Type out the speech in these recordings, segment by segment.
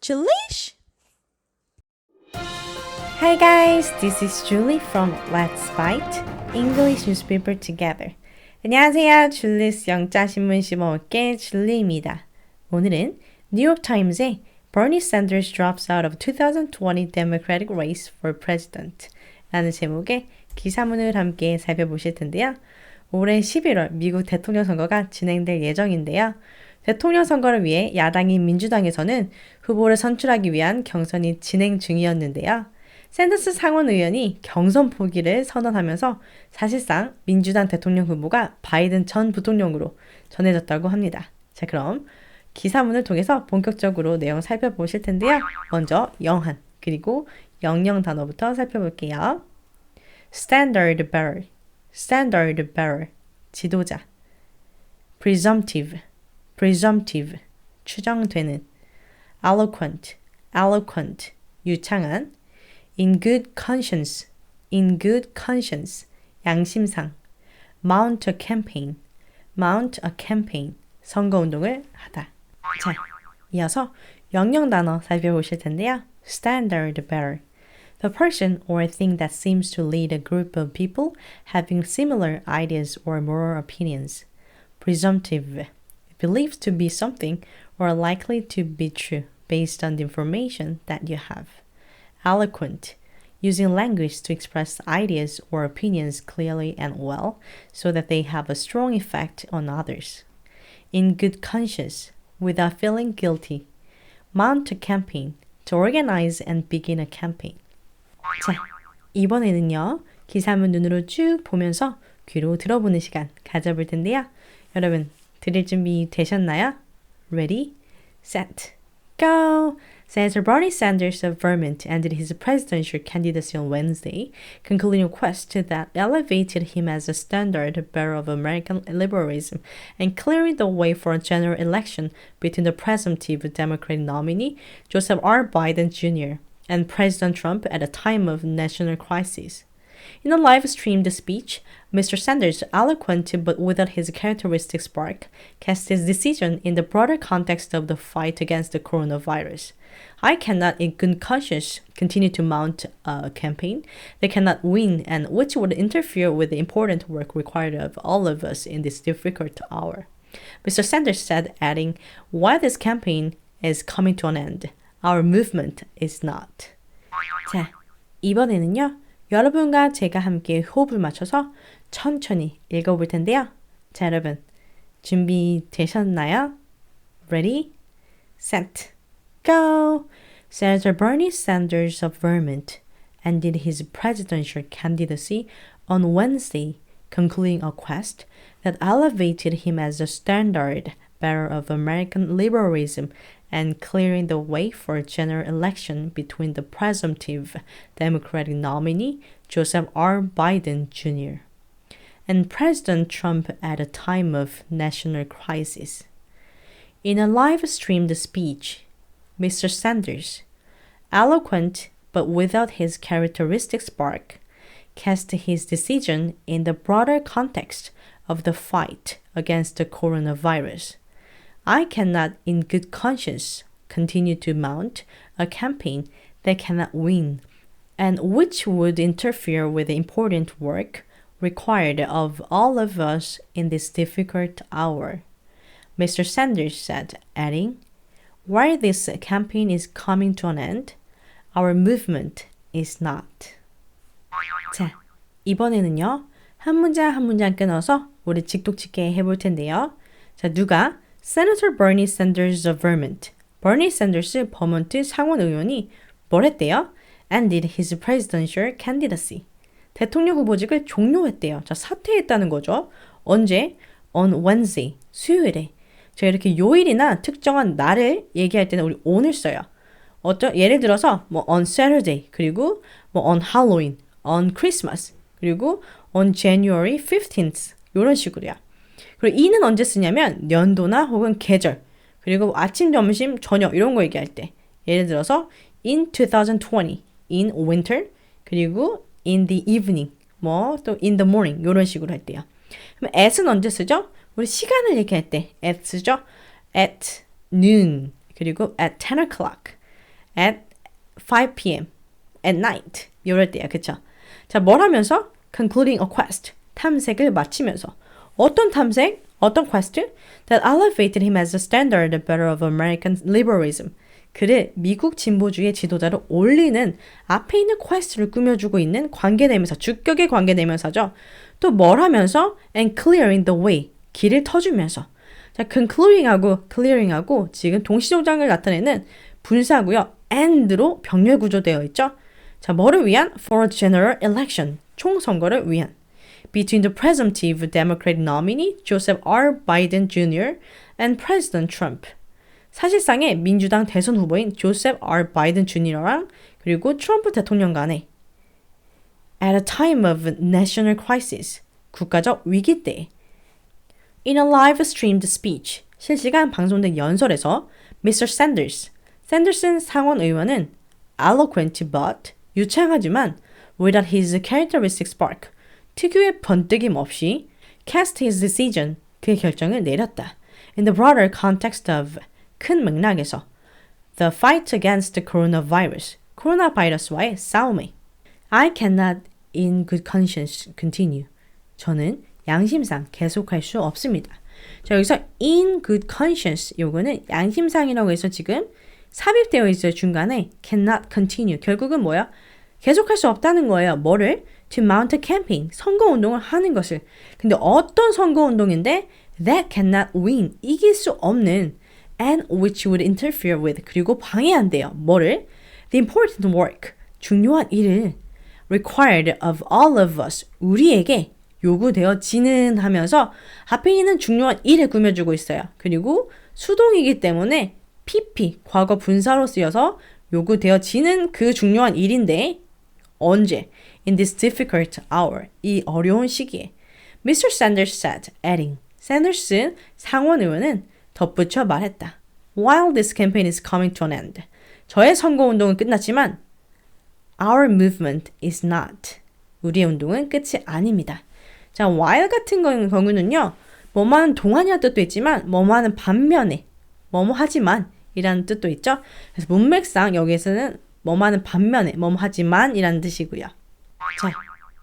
Julish! Hi guys, this is Julie from Let's Bite English Newspaper Together. 안녕하세요, 줄리스 영자신문 씹어먹기의 줄리입니다. 오늘은 뉴욕 타임스의 Bernie Sanders drops out of 2020 Democratic race for president 라는 제목의 기사문을 함께 살펴보실 텐데요. 올해 11월 미국 대통령 선거가 진행될 예정인데요. 대통령 선거를 위해 야당인 민주당에서는 후보를 선출하기 위한 경선이 진행 중이었는데요. 샌더스 상원의원이 경선포기를 선언하면서 사실상 민주당 대통령 후보가 바이든 전 부통령으로 전해졌다고 합니다. 자, 그럼 기사문을 통해서 본격적으로 내용 살펴보실 텐데요. 먼저 영한, 그리고 영영 단어부터 살펴볼게요. Standard bearer, standard bearer, 지도자. Presumptive, presumptive, 추정되는. Eloquent, eloquent, 유창한. In good conscience, in good conscience, 양심상. Mount a campaign, mount a campaign, 선거운동을 하다. 자, 이어서 영영 단어 살펴보실 텐데요. Standard bearer, the person or thing that seems to lead a group of people having similar ideas or moral opinions. Presumptive, believed to be something or likely to be true based on the information that you have. Eloquent, using language to express ideas or opinions clearly and well so that they have a strong effect on others. In good conscience, without feeling guilty. Mount a campaign, to organize and begin a campaign. 자, 이번에는요, 기사문 눈으로 쭉 보면서 귀로 들어보는 시간 가져볼 텐데요. 여러분, 들을 준비 되셨나요? Ready, set, go! Senator Bernie Sanders of Vermont ended his presidential candidacy on Wednesday, concluding a quest that elevated him as a standard bearer of American liberalism and clearing the way for a general election between the presumptive Democratic nominee, Joseph R. Biden Jr., and President Trump at a time of national crisis. In a live-streamed speech, Mr. Sanders, eloquent but without his characteristic spark, cast his decision in the broader context of the fight against the coronavirus. I cannot, in good conscience, continue to mount a campaign that cannot win and which would interfere with the important work required of all of us in this difficult hour. Mr. Sanders said, adding, while this campaign is coming to an end, our movement is not. 자, 이번에는요. 여러분과 제가 함께 호흡을 맞춰서 천천히 읽어볼 텐데요. 자, 여러분 준비되셨나요? Ready, set, go! Senator Bernie Sanders of Vermont ended his presidential candidacy on Wednesday, concluding a quest that elevated him as a standard bearer of American liberalism and clearing the way for a general election between the presumptive Democratic nominee, Joseph R. Biden Jr., and President Trump at a time of national crisis. In a live-streamed speech, Mr. Sanders, eloquent but without his characteristic spark, cast his decision in the broader context of the fight against the coronavirus. I cannot, in good conscience, continue to mount a campaign that cannot win, and which would interfere with the important work required of all of us in this difficult hour. Mr. Sanders said, adding, while this campaign is coming to an end, our movement is not. 자, 이번에는요, 한 문장 끊어서 우리 직독직해 해볼 텐데요. 자, 누가? Senator Bernie Sanders of Vermont, Bernie Sanders 버몬트 상원의원이 뭘 했대요? Ended his presidential candidacy. 대통령 후보직을 종료했대요. 자, 사퇴했다는 거죠. 언제? On Wednesday, 수요일에. 제가 이렇게 요일이나 특정한 날을 얘기할 때는 우리 on을 써요. 예를 들어서 뭐 on Saturday, 그리고 뭐 on Halloween, on Christmas, 그리고 on January 15th 이런 식으로요. 그리고 이는 언제 쓰냐면 연도나 혹은 계절, 그리고 아침, 점심, 저녁 이런 거 얘기할 때 예를 들어서 in 2020, in winter, 그리고 in the evening, 뭐 또 in the morning 이런 식으로 할 때요. 그럼 at은 언제 쓰죠? 우리 시간을 얘기할 때 at 쓰죠. at noon, 그리고 at 10 o'clock. at 5 p.m. at night. 이럴 때야, 그쵸? 자, 뭘 하면서? concluding a quest. 탐색을 마치면서. 어떤 탐색? 어떤 quest? that elevated him as a standard bearer of American liberalism. 그를 미국 진보주의 지도자로 올리는 앞에 있는 퀘스트를 꾸며주고 있는 관계대명사, 주격의 관계대명사죠. 또 뭘 하면서? and clearing the way, 길을 터주면서. 자, concluding하고 clearing하고 지금 동시종장을 나타내는 분사고요. and로 병렬 구조되어 있죠. 자, 뭐를 위한? for a general election, 총선거를 위한. between the presumptive Democratic nominee Joseph R. Biden Jr. and President Trump. 사실상의 민주당 대선 후보인 조셉 R. 바이든 주니어랑 그리고 트럼프 대통령 간에 at a time of national crisis, 국가적 위기 때 in a live streamed speech, 실시간 방송된 연설에서 Mr. Sanders은 상원의원은 eloquent but, 유창하지만 without his characteristic spark, 특유의 번뜩임 없이 cast his decision, 그의 결정을 내렸다. In the broader context of, 큰 맥락에서 the fight against the coronavirus, 코로나 바이러스와의 싸움에 I cannot in good conscience continue. 저는 양심상 계속할 수 없습니다. 자, 여기서 in good conscience, 요거는 양심상이라고 해서 지금 삽입되어 있어요. 중간에 cannot continue. 결국은 뭐야? 계속할 수 없다는 거예요. 뭐를? to mount a campaign, 선거운동을 하는 것을. 근데 어떤 선거운동인데 that cannot win, 이길 수 없는 and which would interfere with, 그리고 방해한대요. 뭐를? The important work, 중요한 일을 required of all of us, 우리에게 요구되어지는 하면서 앞에 있는 중요한 일을 꾸며주고 있어요. 그리고 수동이기 때문에 PP, 과거 분사로 쓰여서 요구되어지는 그 중요한 일인데 언제? In this difficult hour, 이 어려운 시기에 Mr. Sanders said, adding, 샌더스 상원의원은 덧붙여 말했다. While this campaign is coming to an end, 저의 선거운동은 끝났지만 Our movement is not, 우리의 운동은 끝이 아닙니다. 자, while 같은 경우는요, 뭐뭐하는 동안이라는 뜻도 있지만 뭐뭐하는 반면에, 뭐뭐 하지만 이라는 뜻도 있죠. 그래서 문맥상 여기에서는 뭐뭐하는 반면에, 뭐뭐 하지만 이라는 뜻이고요. 자,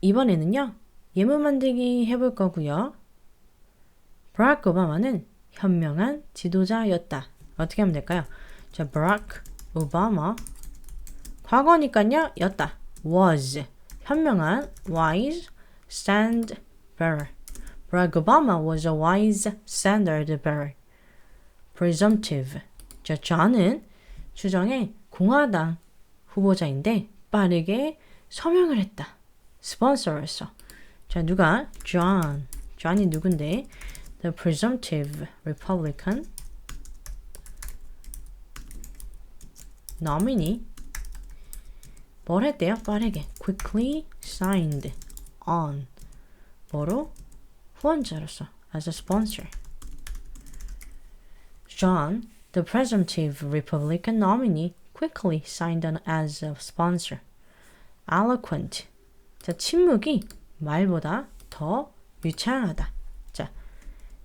이번에는요, 예문 만들기 해볼 거고요. 버락 오바마는 현명한 지도자였다. 어떻게 하면 될까요? 자, 버락 오바마, 과거니까요, 였다. was, 현명한, wise, standard bearer. Barack Obama was a wise standard bearer. Presumptive. 자, 저는 추정의 공화당 후보자인데 빠르게 서명을 했다. 스폰서였어. 자, 누가? John이 누군데? The presumptive Republican nominee 뭘 했대요? 빠르게 quickly signed on 뭐로? 후원자로서 as a sponsor. John, the presumptive Republican nominee, quickly signed on as a sponsor. Eloquent. 자, 침묵이 말보다 더 유창하다. 자,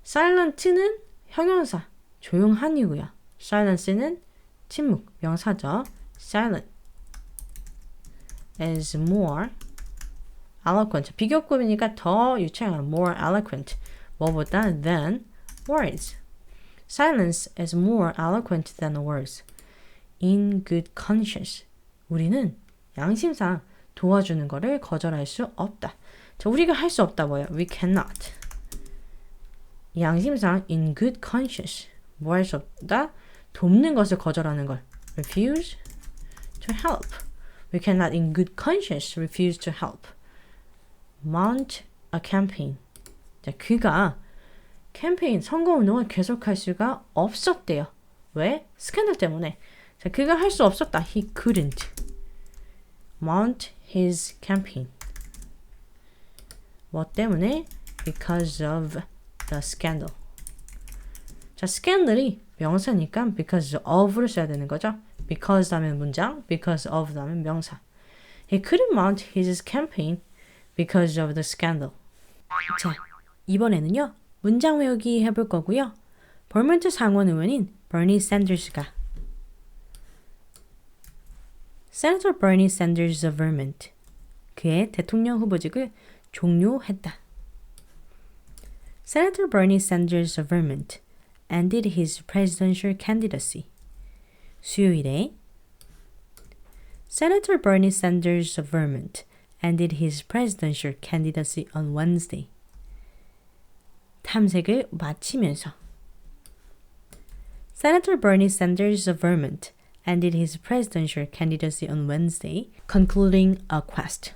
silent는 형용사, 조용한이고요. silence는 침묵, 명사죠. silent is more eloquent. 비교급이니까 더 유창한 more eloquent. 뭐보다 than words. Silence is more eloquent than words. In good conscience. 우리는 양심상 도와주는 것을 거절할 수 없다. 자, 우리가 할 수 없다 뭐예요? We cannot. 양심상 in good conscience. 뭐 할 수 없다? 돕는 것을 거절하는 걸. Refuse to help. We cannot in good conscience refuse to help. Mount a campaign. 자, 그가 캠페인, 선거운동을 계속할 수가 없었대요. 왜? 스캔들 때문에. 자, 그가 할 수 없었다. He couldn't mount his campaign. 뭐 때문에? Because of the scandal. 자, 스캔들이 명사니까 because of를 써야 되는 거죠. because 하면 문장, because of 하면 명사. He couldn't mount his campaign because of the scandal. 자, 이번에는요. 문장 외우기 해볼 거고요. 버몬트 상원의원인 버니 샌더스가 Senator Bernie Sanders' vermont. 그의 대통령 후보직을 종료했다. Senator Bernie Sanders' vermont ended his presidential candidacy. 수요일에 Senator Bernie Sanders' vermont ended his presidential candidacy on Wednesday. 탐색을 마치면서 Senator Bernie Sanders' vermont ended his presidential candidacy on Wednesday, concluding a quest.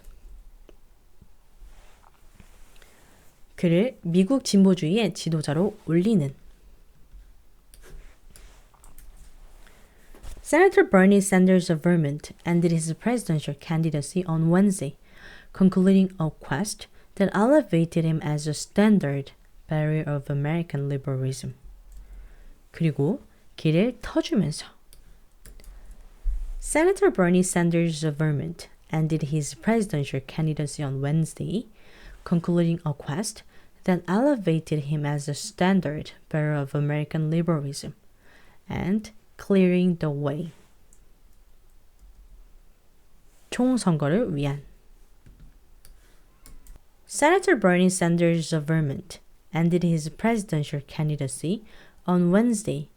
그를 미국 진보주의의 지도자로 올리는 Senator Bernie Sanders of Vermont ended his presidential candidacy on Wednesday, concluding a quest that elevated him as a standard bearer of American liberalism. 그리고 길을 터주면서 Senator Bernie Sanders of Vermont ended his presidential candidacy on Wednesday, concluding a quest that elevated him as a standard bearer of American liberalism and clearing the way. 총선거를 위한 Senator Bernie Sanders of Vermont ended his presidential candidacy on Wednesday,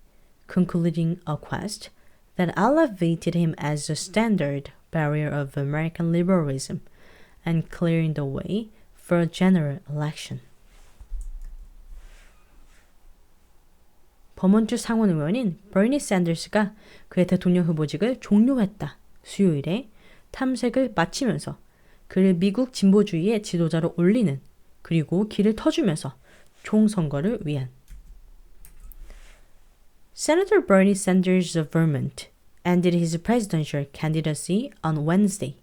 concluding a quest that elevated him as a standard bearer of American liberalism and clearing the way for a general election. 버몬트 상원의원인 버니 샌더스가 그의 대통령 후보직을 종료했다. 수요일에 탐색을 마치면서 그를 미국 진보주의의 지도자로 올리는 그리고 길을 터주면서 총선거를 위한 Senator Bernie Sanders of Vermont ended his presidential candidacy on Wednesday,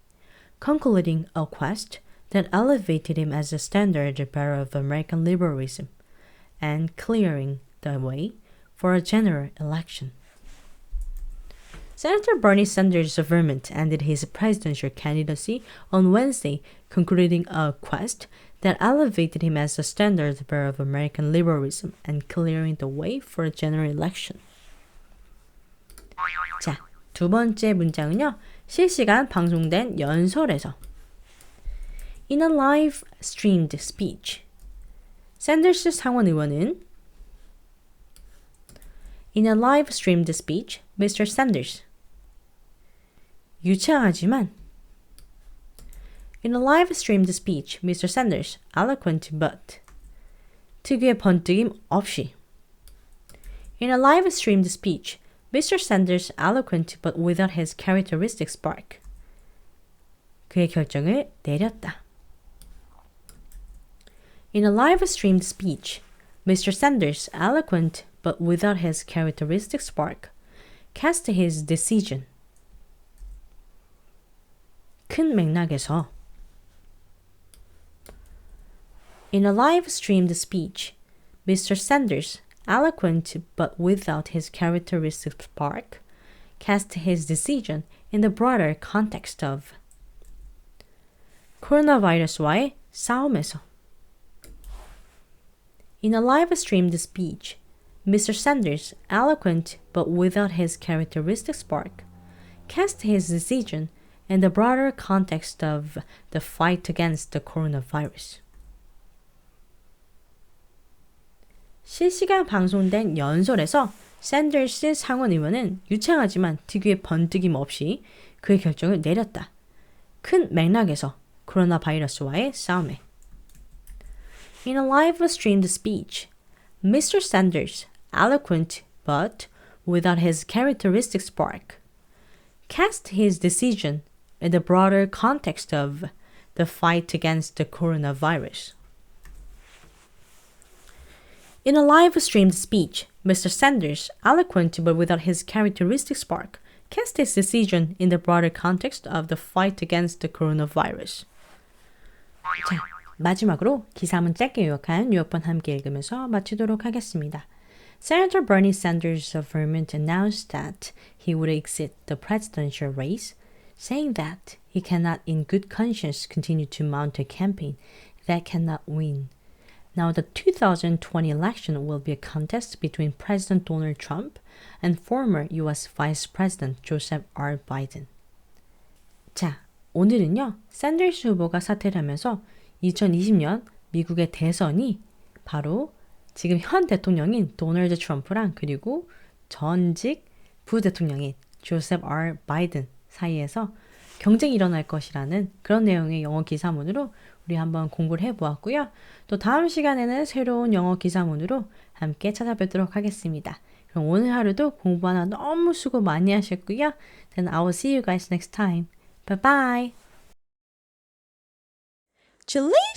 concluding a quest that elevated him as a standard bearer of American liberalism and clearing the way for a general election. Senator Bernie Sanders of Vermont ended his presidential candidacy on Wednesday, concluding a quest that elevated him as a standard bearer of American liberalism and clearing the way for a general election. 자, 두 번째 문장은요. 실시간 방송된 연설에서 In a live streamed speech, 샌더스 상원의원은 In a live streamed speech, Mr. Sanders. 유창하지만 In a live streamed speech, Mr. Sanders, eloquent but 특유의 번뜩임 없이 In a live streamed speech, Mr. Sanders, eloquent but without his characteristic spark. 그의 결정을 내렸다. In a live streamed speech, Mr. Sanders, eloquent but without his characteristic spark, cast his decision. 큰 맥락에서 In a live streamed speech, Mr. Sanders, eloquent but without his characteristic spark, cast his decision in the broader context of 코로나바이러스와의 싸움에서 In a live streamed speech, Mr. Sanders, eloquent but without his characteristic spark, cast his decision in the broader context of the fight against the coronavirus. 실시간 방송된 연설에서 샌더스 상원의원은 유창하지만 특유의 번뜩임 없이 그의 결정을 내렸다. 큰 맥락에서 코로나 바이러스와의 싸움에 In a live streamed speech, Mr. Sanders, eloquent but without his characteristic spark, cast his decision in the broader context of the fight against the coronavirus. In a live streamed speech, Mr. Sanders, eloquent but without his characteristic spark, cast his decision in the broader context of the fight against the coronavirus. 자, 마지막으로 기사문 짧게 요약한 요약본 함께 읽으면서 마치도록 하겠습니다. Senator Bernie Sanders of Vermont announced that he would exit the presidential race, saying that he cannot in good conscience continue to mount a campaign that cannot win. Now the 2020 election will be a contest between President Donald Trump and former U.S. Vice President Joseph R. Biden. 자, 오늘은요. 샌더스 후보가 사퇴를 하면서 2020년 미국의 대선이 바로 지금 현 대통령인 도널드 트럼프랑 그리고 전직 부대통령인 조셉 R. 바이든 사이에서 경쟁이 일어날 것이라는 그런 내용의 영어 기사문으로 우리 한번 공부를 해보았고요. 또 다음 시간에는 새로운 영어 기사문으로 함께 찾아뵙도록 하겠습니다. 그럼 오늘 하루도 공부 하나 너무 수고 많이 하셨고요. Then I will see you guys next time. Bye bye. Julie?